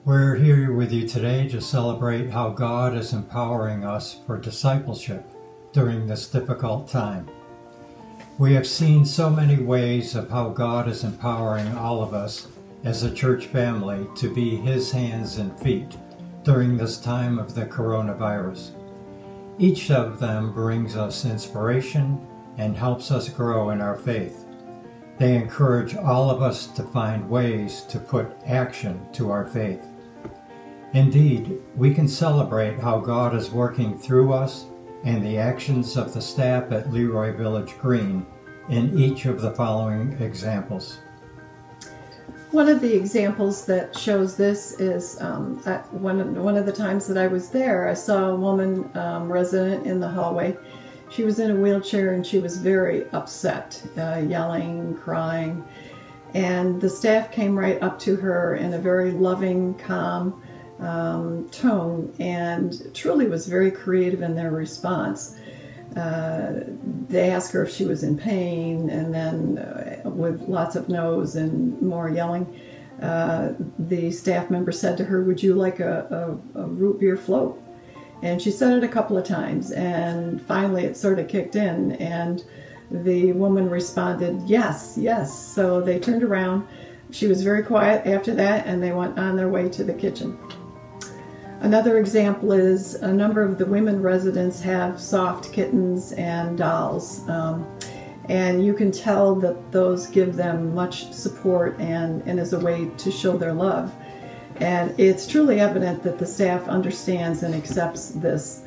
We're here with you today to celebrate how God is empowering us for discipleship during this difficult time. We have seen so many ways of how God is empowering all of us as a church family to be His hands and feet during this time of the coronavirus. Each of them brings us inspiration and helps us grow in our faith. They encourage all of us to find ways to put action to our faith. Indeed, we can celebrate how God is working through us and the actions of the staff at Leroy Village Green in each of the following examples. One of the examples that shows this is one of the times that I was there, I saw a woman resident in the hallway. She was in a wheelchair and she was very upset, yelling, crying. And the staff came right up to her in a very loving, calm tone, and truly was very creative in their response. They asked her if she was in pain, and then with lots of no's and more yelling, the staff member said to her, "Would you like a root beer float?" And she said it a couple of times, and finally it sort of kicked in, and the woman responded, "Yes, yes." So they turned around. She was very quiet after that, and they went on their way to the kitchen. Another example is a number of the women residents have soft kittens and dolls, and you can tell that those give them much support and as a way to show their love. And it's truly evident that the staff understands and accepts this,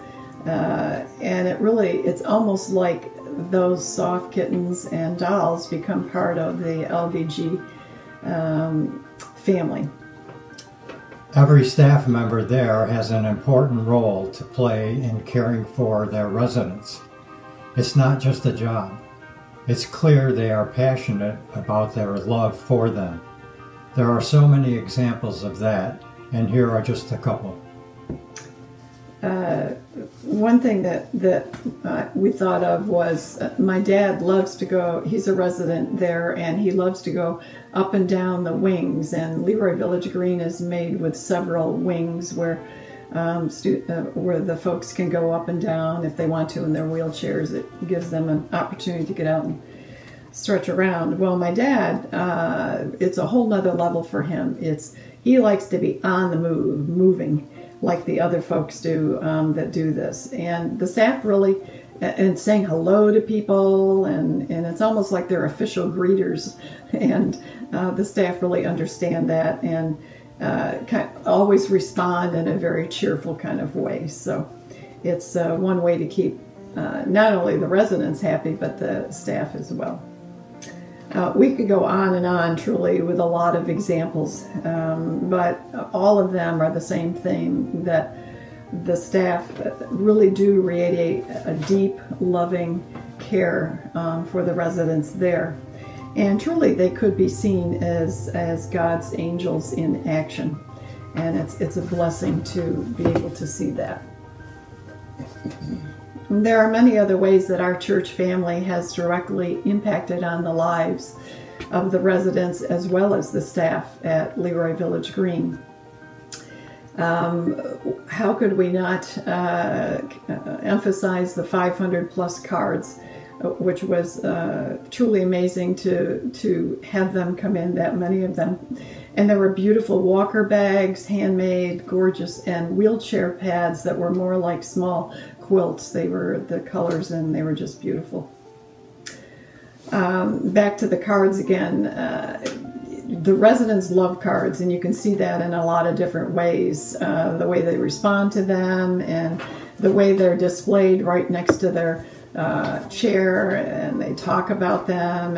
and it's almost like those soft kittens and dolls become part of the LVG family. Every staff member there has an important role to play in caring for their residents. It's not just a job. It's clear they are passionate about their love for them. There are so many examples of that, and here are just a couple. One thing that we thought of was my dad loves to go, he's a resident there, and he loves to go up and down the wings, and Leroy Village Green is made with several wings where the folks can go up and down if they want to in their wheelchairs. It gives them an opportunity to get out and stretch around. Well, my dad, it's a whole nother level for him. He likes to be on the move, moving, like the other folks do that do this. And the staff really, and saying hello to people, and it's almost like they're official greeters. And the staff really understand that and always respond in a very cheerful kind of way. So it's one way to keep not only the residents happy, but the staff as well. We could go on and on, truly, with a lot of examples, but all of them are the same thing, that the staff really do radiate a deep, loving care for the residents there. And truly, they could be seen as God's angels in action. And it's a blessing to be able to see that. There are many other ways that our church family has directly impacted on the lives of the residents as well as the staff at Leroy Village Green. How could we not emphasize the 500 plus cards, which was truly amazing to have them come in, that many of them. And there were beautiful walker bags, handmade, gorgeous, and wheelchair pads that were more like small quilts. They were the colors, and they were just beautiful. Back to the cards again. The residents love cards, and you can see that in a lot of different ways. The way they respond to them, and the way they're displayed right next to their chair, and they talk about them.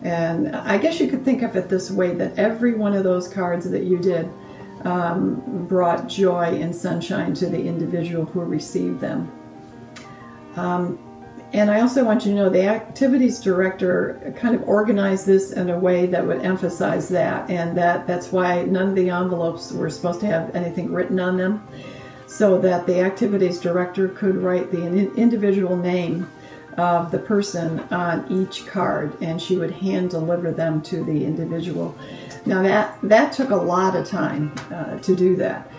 And I guess you could think of it this way, that every one of those cards that you did brought joy and sunshine to the individual who received them. And I also want you to know the activities director kind of organized this in a way that would emphasize that, and that's why none of the envelopes were supposed to have anything written on them, so that the activities director could write the individual name of the person on each card, and she would hand deliver them to the individual. Now that took a lot of time to do that,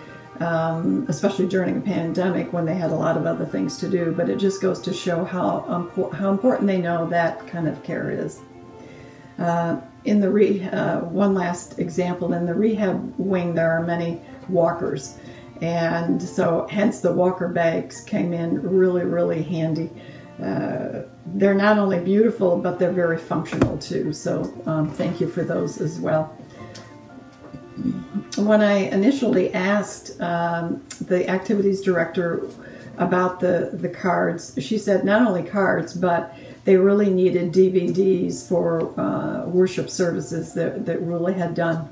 especially during a pandemic when they had a lot of other things to do, but it just goes to show how important they know that kind of care is. In the one last example, in the rehab wing there are many walkers, and so hence the walker bags came in really handy. They're not only beautiful, but they're very functional too, so thank you for those as well. When I initially asked the activities director about the cards, she said not only cards, but they really needed DVDs for worship services that really had done.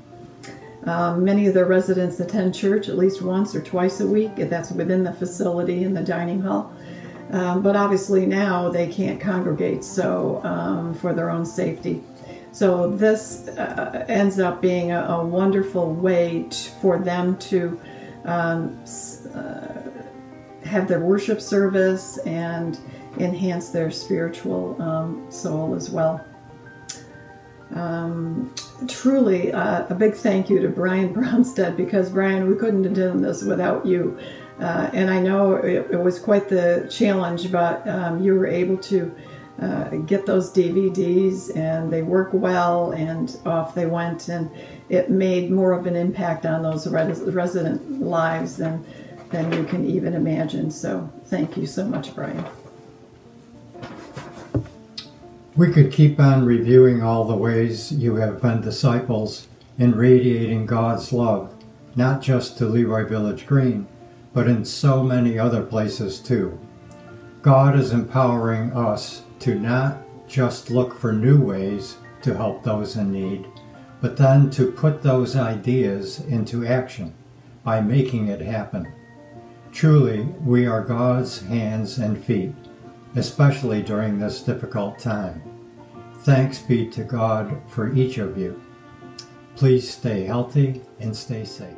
Many of the residents attend church at least once or twice a week. That's within the facility in the dining hall. But obviously now they can't congregate, so for their own safety. So this ends up being a wonderful way for them to have their worship service and enhance their spiritual soul as well. Truly a big thank you to Brian Bromstead, because Brian, we couldn't have done this without you. And I know it was quite the challenge, but you were able to get those DVDs, and they work well, and off they went, and it made more of an impact on those resident lives than you can even imagine. So thank you so much, Brian. We could keep on reviewing all the ways you have been disciples in radiating God's love, not just to Leroy Village Green, but in so many other places too. God is empowering us to not just look for new ways to help those in need, but then to put those ideas into action by making it happen. Truly, we are God's hands and feet, especially during this difficult time. Thanks be to God for each of you. Please stay healthy and stay safe.